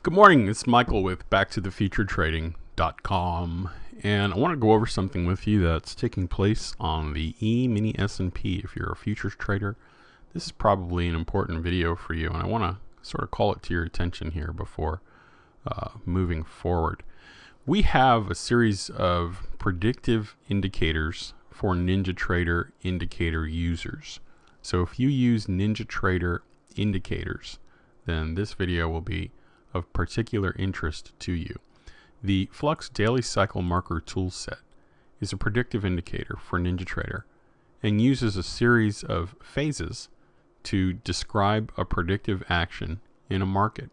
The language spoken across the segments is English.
Good morning, it's Michael with backtothefuturetrading.com, and I want to go over something with you that's taking place on the Emini S&P. If you're a futures trader, this is probably an important video for you, and I want to sort of call it to your attention here before moving forward. We have a series of predictive indicators for NinjaTrader indicator users. So if you use NinjaTrader indicators, then this video will be of particular interest to you. The Flux Daily Cycle Marker Toolset is a predictive indicator for NinjaTrader and uses a series of phases to describe a predictive action in a market.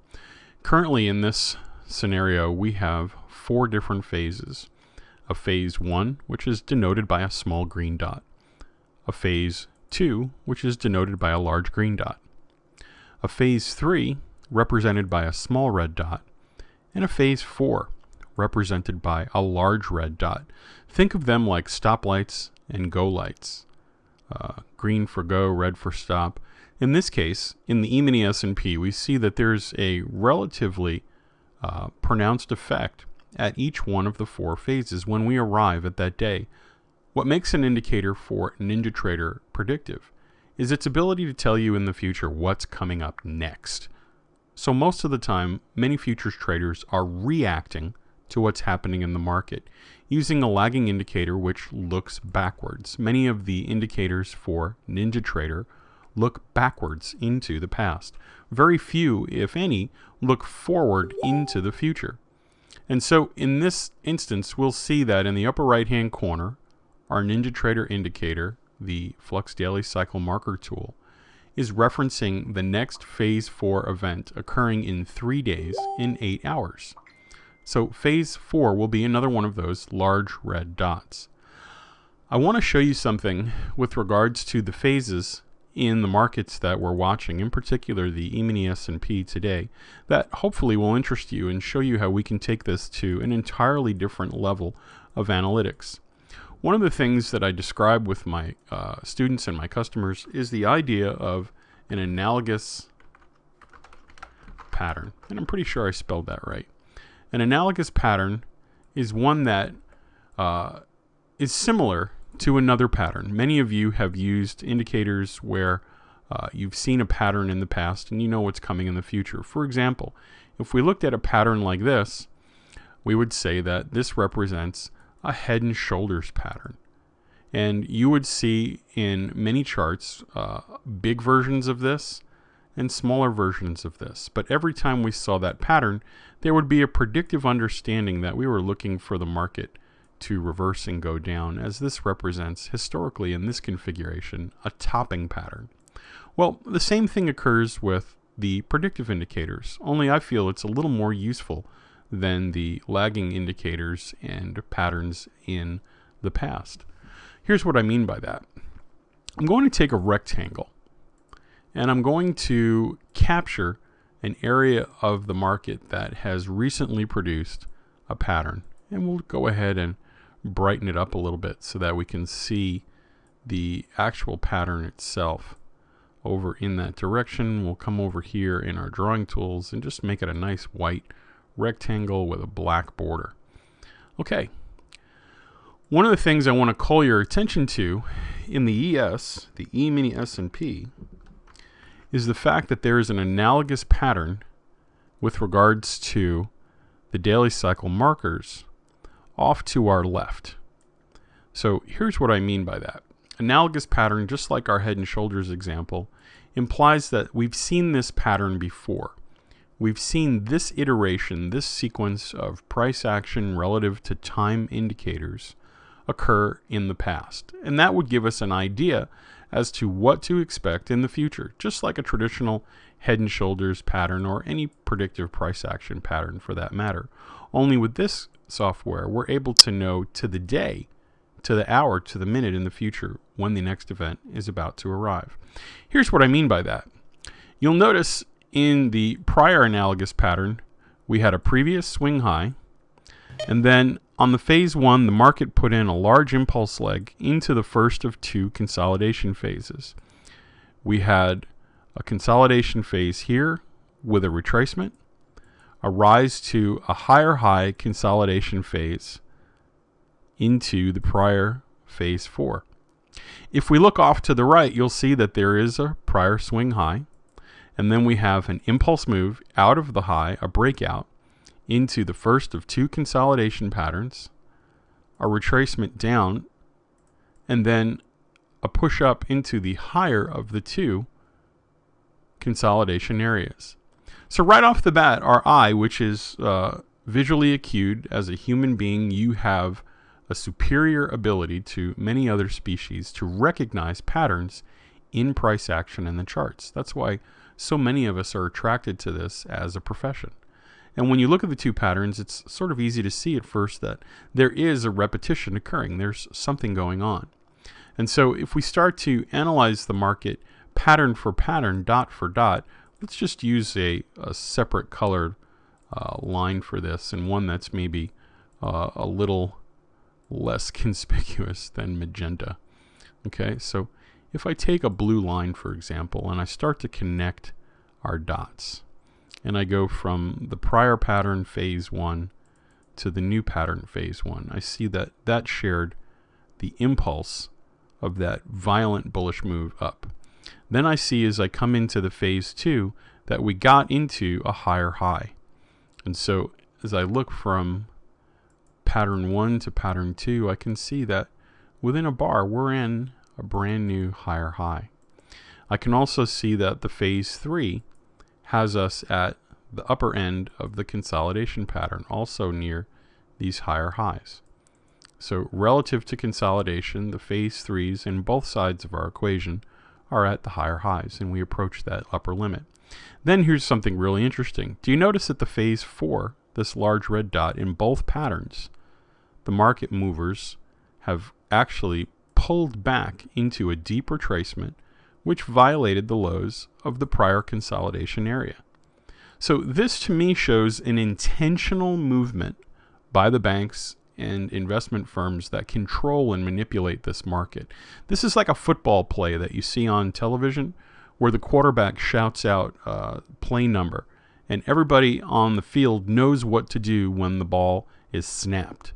Currently in this scenario, we have 4 different phases. A phase 1, which is denoted by a small green dot. A phase 2, which is denoted by a large green dot. A phase 3, represented by a small red dot, and a phase 4 represented by a large red dot. Think of them like stoplights and go lights. Green for go, red for stop. In this case, in the Emini S&P, we see that there's a relatively pronounced effect at each one of the 4 phases when we arrive at that day. What makes an indicator for NinjaTrader predictive is its ability to tell you in the future what's coming up next. So most of the time, many futures traders are reacting to what's happening in the market using a lagging indicator which looks backwards. Many of the indicators for NinjaTrader look backwards into the past. Very few, if any, look forward into the future. And so in this instance, we'll see that in the upper right-hand corner, our NinjaTrader indicator, the Flux Daily Cycle Marker tool, is referencing the next phase 4 event occurring in 3 days in 8 hours. So phase 4 will be another one of those large red dots. I want to show you something with regards to the phases in the markets that we're watching, in particular the Emini S&P today, that hopefully will interest you and show you how we can take this to an entirely different level of analytics. One of the things that I describe with my students and my customers is the idea of an analogous pattern. And I'm pretty sure I spelled that right. An analogous pattern is one that is similar to another pattern. Many of you have used indicators where you've seen a pattern in the past and you know what's coming in the future. For example, if we looked at a pattern like this, we would say that this represents a head and shoulders pattern. And you would see in many charts big versions of this and smaller versions of this. But every time we saw that pattern, there would be a predictive understanding that we were looking for the market to reverse and go down, as this represents, historically in this configuration, a topping pattern. Well, the same thing occurs with the predictive indicators, only I feel it's a little more useful than the lagging indicators and patterns in the past. Here's what I mean by that. I'm going to take a rectangle and I'm going to capture an area of the market that has recently produced a pattern, and we'll go ahead and brighten it up a little bit so that we can see the actual pattern itself over in that direction. We'll come over here in our drawing tools and just make it a nice white rectangle with a black border. Okay, one of the things I want to call your attention to in the ES, the Emini S&P, is the fact that there is an analogous pattern with regards to the daily cycle markers off to our left. So here's what I mean by that. Analogous pattern, just like our head and shoulders example, implies that we've seen this pattern before. We've seen this iteration, this sequence of price action relative to time indicators occur in the past. And that would give us an idea as to what to expect in the future, just like a traditional head and shoulders pattern or any predictive price action pattern for that matter. Only with this software, we're able to know to the day, to the hour, to the minute in the future when the next event is about to arrive. Here's what I mean by that. You'll notice in the prior analogous pattern, we had a previous swing high, and then on the phase 1, the market put in a large impulse leg into the first of 2 consolidation phases. We had a consolidation phase here with a retracement, a rise to a higher high consolidation phase into the prior phase 4. If we look off to the right, you'll see that there is a prior swing high, and then we have an impulse move out of the high, a breakout, into the first of 2 consolidation patterns, a retracement down, and then a push up into the higher of the 2 consolidation areas. So right off the bat, our eye, which is visually acute as a human being, you have a superior ability to many other species to recognize patterns in price action in the charts. That's why so many of us are attracted to this as a profession. And when you look at the 2 patterns, it's sort of easy to see at first that there is a repetition occurring. There's something going on. And so if we start to analyze the market pattern for pattern, dot for dot, let's just use a separate colored line for this, and one that's maybe a little less conspicuous than magenta. Okay, so if I take a blue line, for example, and I start to connect our dots, and I go from the prior pattern phase 1 to the new pattern phase 1, I see that that shared the impulse of that violent bullish move up. Then I see as I come into the phase 2 that we got into a higher high. And so as I look from pattern 1 to pattern 2, I can see that within a bar we're in a brand new higher high. I can also see that the phase 3 has us at the upper end of the consolidation pattern, also near these higher highs. So relative to consolidation, the phase 3s in both sides of our equation are at the higher highs, and we approach that upper limit. Then here's something really interesting. Do you notice that the phase 4, this large red dot, in both patterns, the market movers have actually pulled back into a deep retracement, which violated the lows of the prior consolidation area. So this to me shows an intentional movement by the banks and investment firms that control and manipulate this market. This is like a football play that you see on television where the quarterback shouts out play number, and everybody on the field knows what to do when the ball is snapped.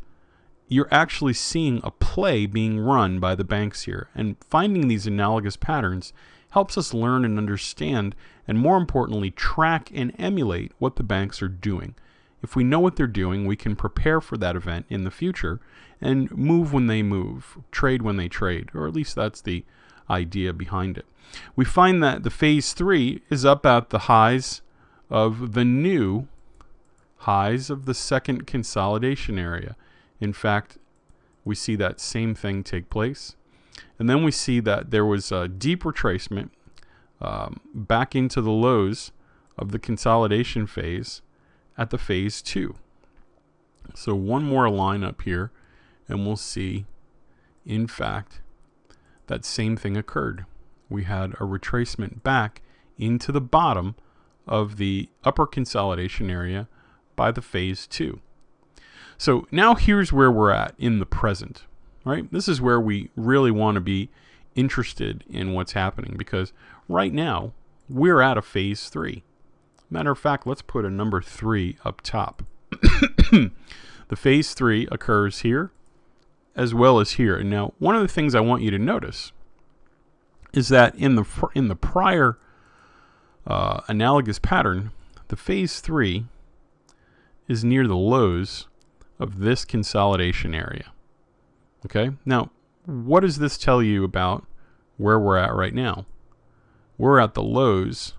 You're actually seeing a play being run by the banks here, and finding these analogous patterns helps us learn and understand, and more importantly, track and emulate what the banks are doing. If we know what they're doing, we can prepare for that event in the future and move when they move, trade when they trade, or at least that's the idea behind it. We find that the phase 3 is up at the highs of the new highs of the second consolidation area. In fact, we see that same thing take place. And then we see that there was a deep retracement back into the lows of the consolidation phase at the phase 2. So one more line up here, and we'll see, in fact, that same thing occurred. We had a retracement back into the bottom of the upper consolidation area by the phase 2. So now here's where we're at in the present, right? This is where we really want to be interested in what's happening, because right now we're at a phase 3. Matter of fact, let's put a number 3 up top. The phase 3 occurs here as well as here. And now one of the things I want you to notice is that in the prior analogous pattern, the phase 3 is near the lows of this consolidation area. Okay, now what does this tell you about where we're at right now? We're at the lows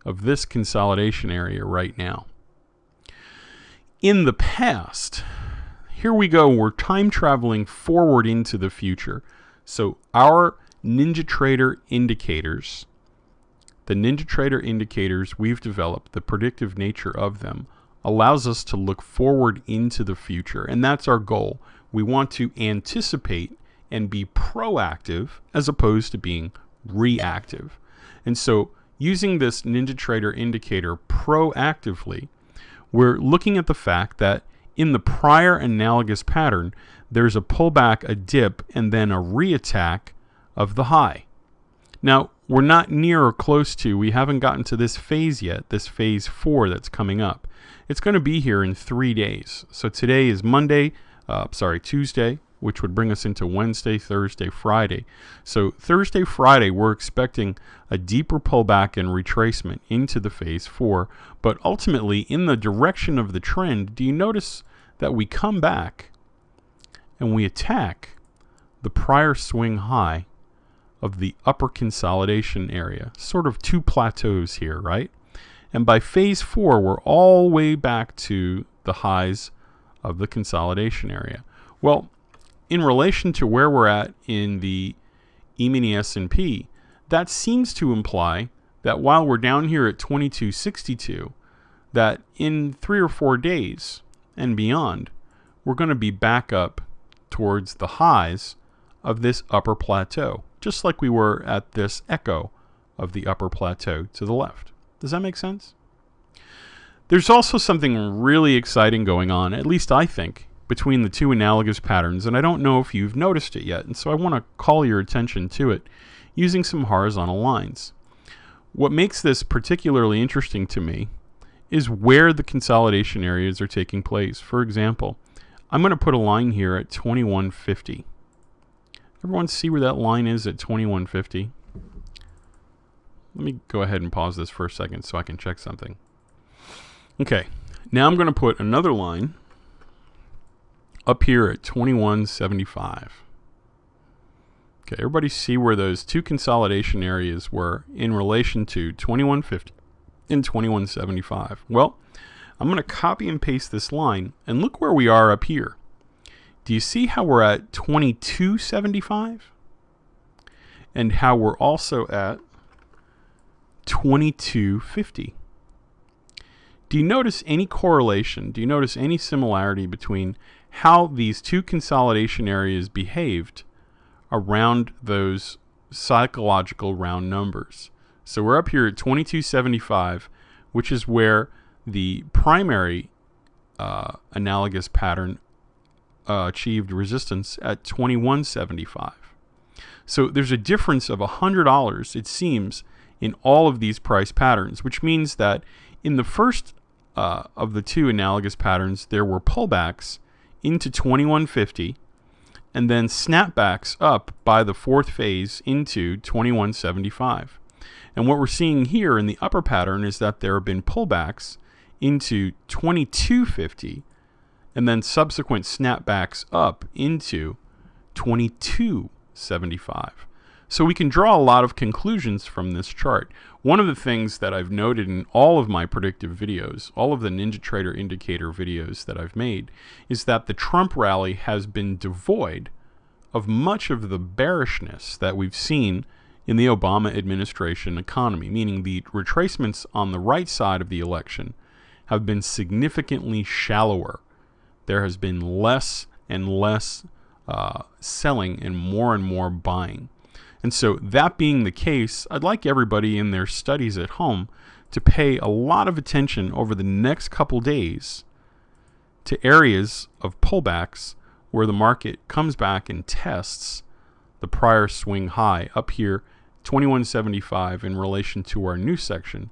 of this consolidation area right now. In the past, here we go, we're time traveling forward into the future. So our NinjaTrader indicators, the NinjaTrader indicators we've developed, the predictive nature of them, allows us to look forward into the future, and that's our goal. We want to anticipate and be proactive as opposed to being reactive. And so using this NinjaTrader indicator proactively, we're looking at the fact that in the prior analogous pattern, there's a pullback, a dip, and then a reattack of the high. Now, we're not near or close to, we haven't gotten to this phase yet, this phase 4 that's coming up. it's going to be here in 3 days. So today is Tuesday, which would bring us into Wednesday, Thursday, Friday. So Thursday, Friday, we're expecting a deeper pullback and retracement into the phase 4, but ultimately in the direction of the trend. Do you notice that we come back and we attack the prior swing high of the upper consolidation area? Sort of two plateaus here, right? And by phase 4, we're all the way back to the highs of the consolidation area. Well, in relation to where we're at in the Emini S&P, that seems to imply that while we're down here at 2262, that in 3 or 4 days and beyond, we're going to be back up towards the highs of this upper plateau, just like we were at this echo of the upper plateau to the left. Does that make sense? There's also something really exciting going on, at least I think, between the two analogous patterns, and I don't know if you've noticed it yet, and so I want to call your attention to it using some horizontal lines. What makes this particularly interesting to me is where the consolidation areas are taking place. For example, I'm going to put a line here at 2150. Everyone see where that line is at 2150? Let me go ahead and pause this for a second so I can check something. Okay, now I'm going to put another line up here at 2175. Okay, everybody see where those two consolidation areas were in relation to 2150 and 2175. Well, I'm going to copy and paste this line, and look where we are up here. Do you see how we're at 2275? And how we're also at 2250? Do you notice any correlation? Do you notice any similarity between how these two consolidation areas behaved around those psychological round numbers? So we're up here at 2275, which is where the primary analogous pattern achieved resistance at 2175. So there's a difference of $100, it seems, in all of these price patterns, which means that in the first of the two analogous patterns, there were pullbacks into 2150 and then snapbacks up by the fourth phase into 2175. And what we're seeing here in the upper pattern is that there have been pullbacks into 2250 and then subsequent snapbacks up into 2275. So we can draw a lot of conclusions from this chart. One of the things that I've noted in all of my predictive videos, all of the NinjaTrader indicator videos that I've made, is that the Trump rally has been devoid of much of the bearishness that we've seen in the Obama administration economy, meaning the retracements on the right side of the election have been significantly shallower. There has been less and less selling and more buying. And so that being the case, I'd like everybody in their studies at home to pay a lot of attention over the next couple days to areas of pullbacks where the market comes back and tests the prior swing high up here, 2175, in relation to our new section,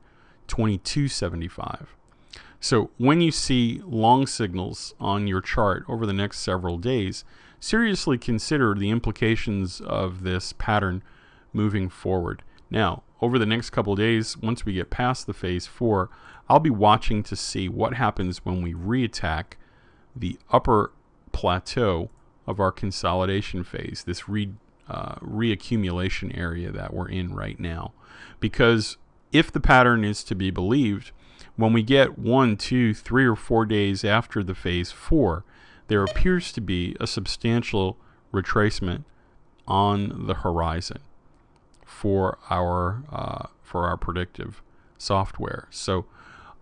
2275. So when you see long signals on your chart over the next several days, seriously consider the implications of this pattern moving forward. Now, over the next couple of days, once we get past the phase 4, I'll be watching to see what happens when we reattack the upper plateau of our consolidation phase, this reaccumulation area that we're in right now. Because if the pattern is to be believed, when we get 1, 2, 3, or 4 days after the phase 4, there appears to be a substantial retracement on the horizon for our predictive software. So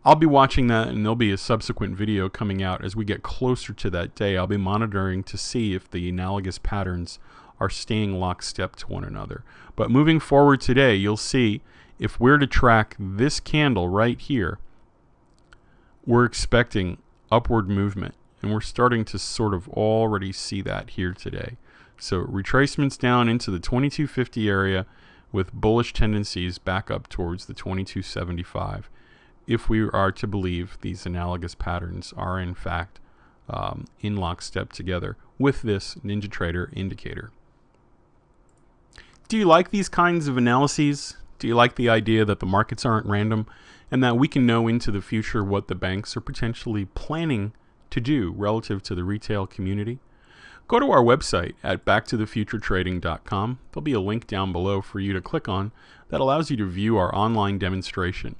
I'll be watching that, and there'll be a subsequent video coming out as we get closer to that day. I'll be monitoring to see if the analogous patterns are staying lockstep to one another. But moving forward today, you'll see if we're to track this candle right here, we're expecting upward movement. And we're starting to sort of already see that here today. So retracements down into the 2250 area with bullish tendencies back up towards the 2275. if we are to believe these analogous patterns are in fact in lockstep together with this NinjaTrader indicator. Do you like these kinds of analyses? Do you like the idea that the markets aren't random and that we can know into the future what the banks are potentially planning to do relative to the retail community? Go to our website at backtothefuturetrading.com. There'll be a link down below for you to click on that allows you to view our online demonstration.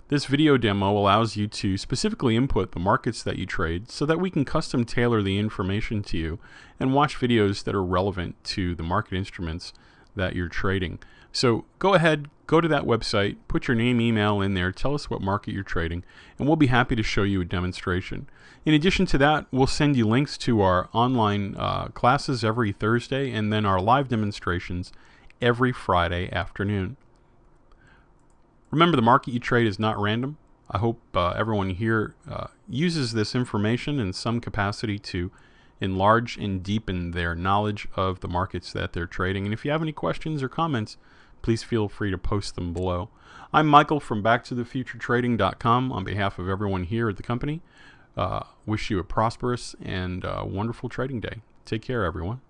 This video demo allows you to specifically input the markets that you trade so that we can custom tailor the information to you and watch videos that are relevant to the market instruments that you're trading. So go ahead, go to that website, put your name, email in there, tell us what market you're trading, and we'll be happy to show you a demonstration. In addition to that, we'll send you links to our online classes every Thursday and then our live demonstrations every Friday afternoon. Remember, the market you trade is not random. I hope everyone here uses this information in some capacity to enlarge and deepen their knowledge of the markets that they're trading. And if you have any questions or comments, please feel free to post them below. I'm Michael from backtothefuturetrading.com on behalf of everyone here at the company. Wish you a prosperous and wonderful trading day. Take care, everyone.